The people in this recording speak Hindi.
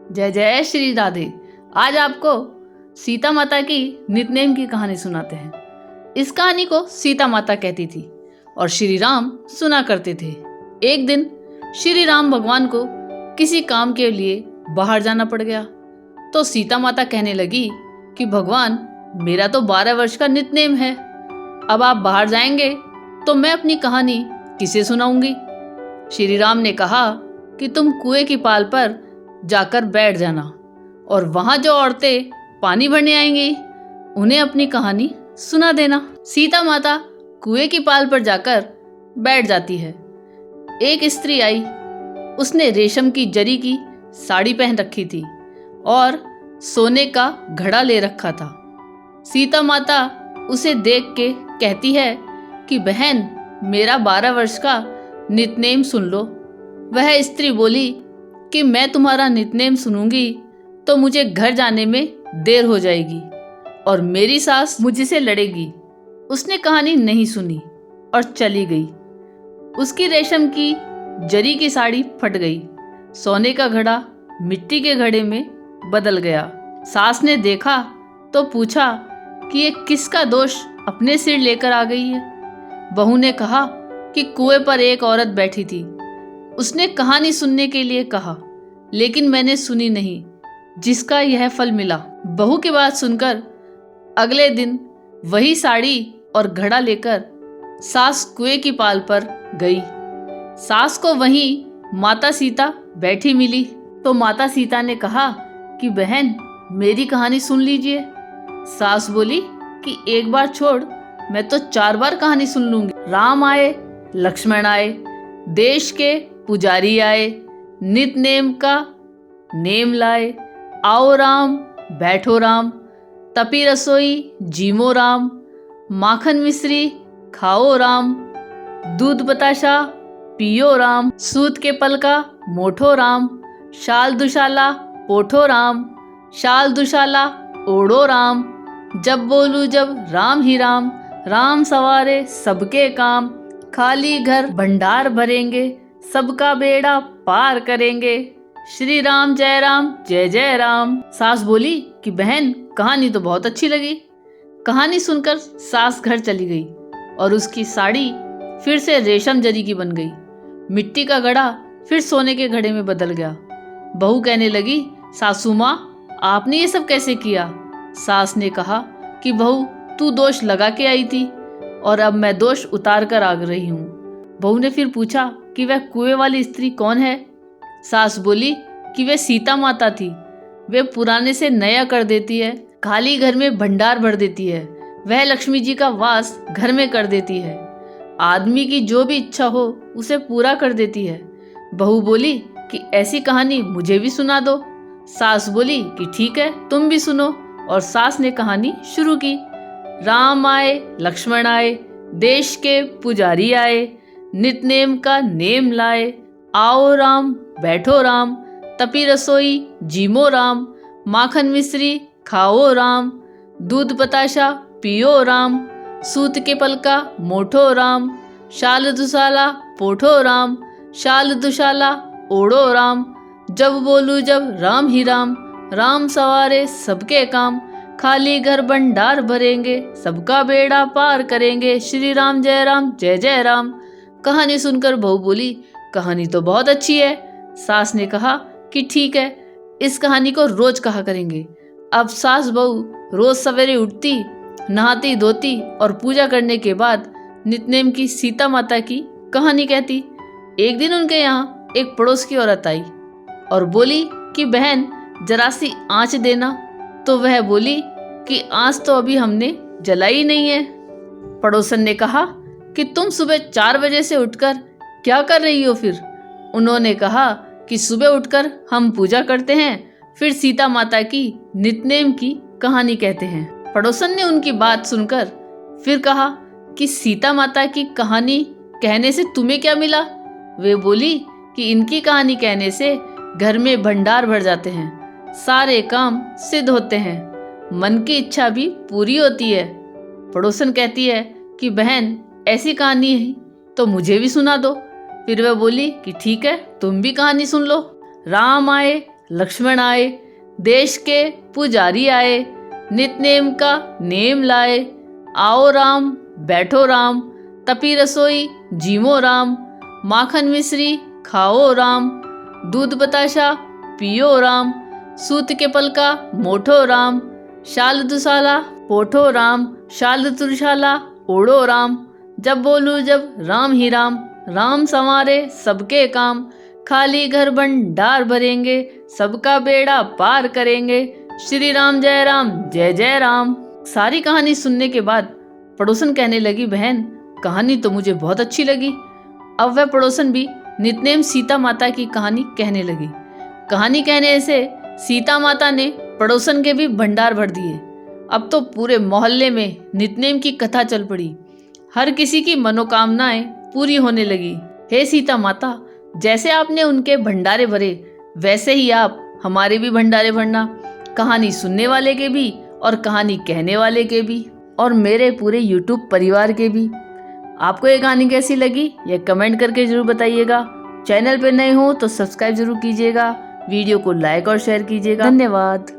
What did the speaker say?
जय जय श्री राधे। आज आपको सीता माता की नितनेम की कहानी सुनाते हैं। इस कहानी को सीता माता कहती थी और श्री राम सुना करते थे। एक दिन श्री राम भगवान को किसी काम के लिए बाहर जाना पड़ गया तो सीता माता कहने लगी कि भगवान, मेरा तो 12 वर्ष का नितनेम है, अब आप बाहर जाएंगे तो मैं अपनी कहानी किसे सुनाऊंगी। श्री राम ने कहा कि तुम कुएं की पाल पर जाकर बैठ जाना और वहां जो औरतें पानी भरने आएंगी उन्हें अपनी कहानी सुना देना। सीता माता कुएं की पाल पर जाकर बैठ जाती है। एक स्त्री आई, उसने रेशम की जरी की साड़ी पहन रखी थी और सोने का घड़ा ले रखा था। सीता माता उसे देख के कहती है कि बहन, मेरा 12 वर्ष का नितनेम सुन लो। वह स्त्री बोली कि मैं तुम्हारा नितनेम सुनूंगी तो मुझे घर जाने में देर हो जाएगी और मेरी सास मुझसे लड़ेगी। उसने कहानी नहीं सुनी और चली गई। उसकी रेशम की जरी की साड़ी फट गई, सोने का घड़ा मिट्टी के घड़े में बदल गया। सास ने देखा तो पूछा कि ये किसका दोष अपने सिर लेकर आ गई है। बहू ने कहा कि कुएं पर एक औरत बैठी थी, उसने कहानी सुनने के लिए कहा लेकिन मैंने सुनी नहीं, जिसका यह फल मिला। बहू की बात सुनकर अगले दिन वही साड़ी और घड़ा लेकर सास कुएं की पाल पर गई। सास को वहीं माता सीता बैठी मिली तो माता सीता ने कहा कि बहन, मेरी कहानी सुन लीजिए। सास बोली कि एक बार छोड़, मैं तो 4 बार कहानी सुन लूंगी। राम आए, लक्ष्मण आए, देश के पुजारी आए, नितनेम का नेम लाए। आओ राम, बैठो राम, तपी रसोई जीमो राम, माखन मिश्री खाओ राम, दूध बताशा पियो राम, सूत के पलका मोठो राम, शाल दुशाला पोठो राम, शाल दुशाला ओढ़ो राम, जब बोलू जब राम ही राम, राम सवारे सबके काम, खाली घर भंडार भरेंगे, सबका बेड़ा पार करेंगे, श्री राम जय जय राम। सास बोली कि बहन, कहानी तो बहुत अच्छी लगी। कहानी सुनकर सास घर चली गई और उसकी साड़ी फिर से रेशम जरी की बन गई। मिट्टी का घड़ा फिर सोने के घड़े में बदल गया। बहू कहने लगी, सासू माँ, आपने ये सब कैसे किया। सास ने कहा कि बहू, तू दोष लगा के आई थी और अब मैं दोष उतार कर आ रही हूँ। बहू ने फिर पूछा कि वह कुएं वाली स्त्री कौन है। सास बोली कि वह सीता माता थी। वे पुराने से नया कर देती है, खाली घर में भंडार भर देती है। वह लक्ष्मी जी का वास घर में कर देती है। आदमी की जो भी इच्छा हो उसे पूरा कर देती है। बहू बोली कि ऐसी कहानी मुझे भी सुना दो। सास बोली कि ठीक है, तुम भी सुनो। और सास ने कहानी शुरू की। राम आए, लक्ष्मण आए, देश के पुजारी आए, नितनेम का नेम लाए। आओ राम, बैठो राम, तपी रसोई जीमो राम, माखन मिश्री खाओ राम, दूध बताशा पियो राम, सूत के पलका मोठो राम, शाल दुशाला पोठो राम, शाल दुशाला ओढ़ो राम, जब बोलू जब राम ही राम, राम सवारे सबके काम, खाली घर भंडार भरेंगे, सबका बेड़ा पार करेंगे, श्री राम जय जय राम। कहानी सुनकर बहू बोली, कहानी तो बहुत अच्छी है। सास ने कहा कि ठीक है, इस कहानी को रोज कहा करेंगे। अब सास बहू रोज सवेरे उठती, नहाती धोती और पूजा करने के बाद नितनेम की सीता माता की कहानी कहती। एक दिन उनके यहाँ एक पड़ोस की औरत आई और बोली कि बहन, जरा सी आँच देना। तो वह बोली कि आँच तो अभी हमने जलाई नहीं है। पड़ोसन ने कहा कि तुम सुबह 4 बजे से उठकर क्या कर रही हो फिर। उन्होंने कहा कि सुबह उठकर हम पूजा करते हैं, फिर सीता माता की नितनेम की कहानी कहते हैं। पड़ोसन ने उनकी बात सुनकर फिर कहा कि सीता माता की कहानी कहने से तुम्हें क्या मिला। वे बोली कि इनकी कहानी कहने से घर में भंडार भर जाते हैं, सारे काम सिद्ध होते हैं, मन की इच्छा भी पूरी होती है। पड़ोसन कहती है कि बहन, ऐसी कहानी है तो मुझे भी सुना दो। फिर वह बोली कि ठीक है, तुम भी कहानी सुन लो। राम आए, लक्ष्मण आए, देश के पुजारी आए, नितनेम का नेम लाए। आओ राम बैठो राम, तपी रसोई जीमो राम। माखन मिश्री खाओ राम, दूध बताशा पियो राम। सूत के पलका मोठो राम, शाल दुसाला पोठो राम। शाल तुरशाला ओढ़ो राम, जब बोलूं जब राम ही राम। राम संवारे सबके काम, खाली घर भंडार भरेंगे, सबका बेड़ा पार करेंगे। श्री राम जय जय राम। सारी कहानी सुनने के बाद पड़ोसन कहने लगी, बहन कहानी तो मुझे बहुत अच्छी लगी। अब वह पड़ोसन भी नितनेम सीता माता की कहानी कहने लगी। कहानी कहने से सीता माता ने पड़ोसन के भी भंडार भर दिए। अब तो पूरे मोहल्ले में नितनेम की कथा चल पड़ी। हर किसी की मनोकामनाएं पूरी होने लगी। हे सीता माता, जैसे आपने उनके भंडारे भरे, वैसे ही आप हमारे भी भंडारे भरना, कहानी सुनने वाले के भी और कहानी कहने वाले के भी, और मेरे पूरे YouTube परिवार के भी। आपको ये कहानी कैसी लगी ये कमेंट करके जरूर बताइएगा। चैनल पे नए हो तो सब्सक्राइब जरूर कीजिएगा, वीडियो को लाइक और शेयर कीजिएगा। धन्यवाद।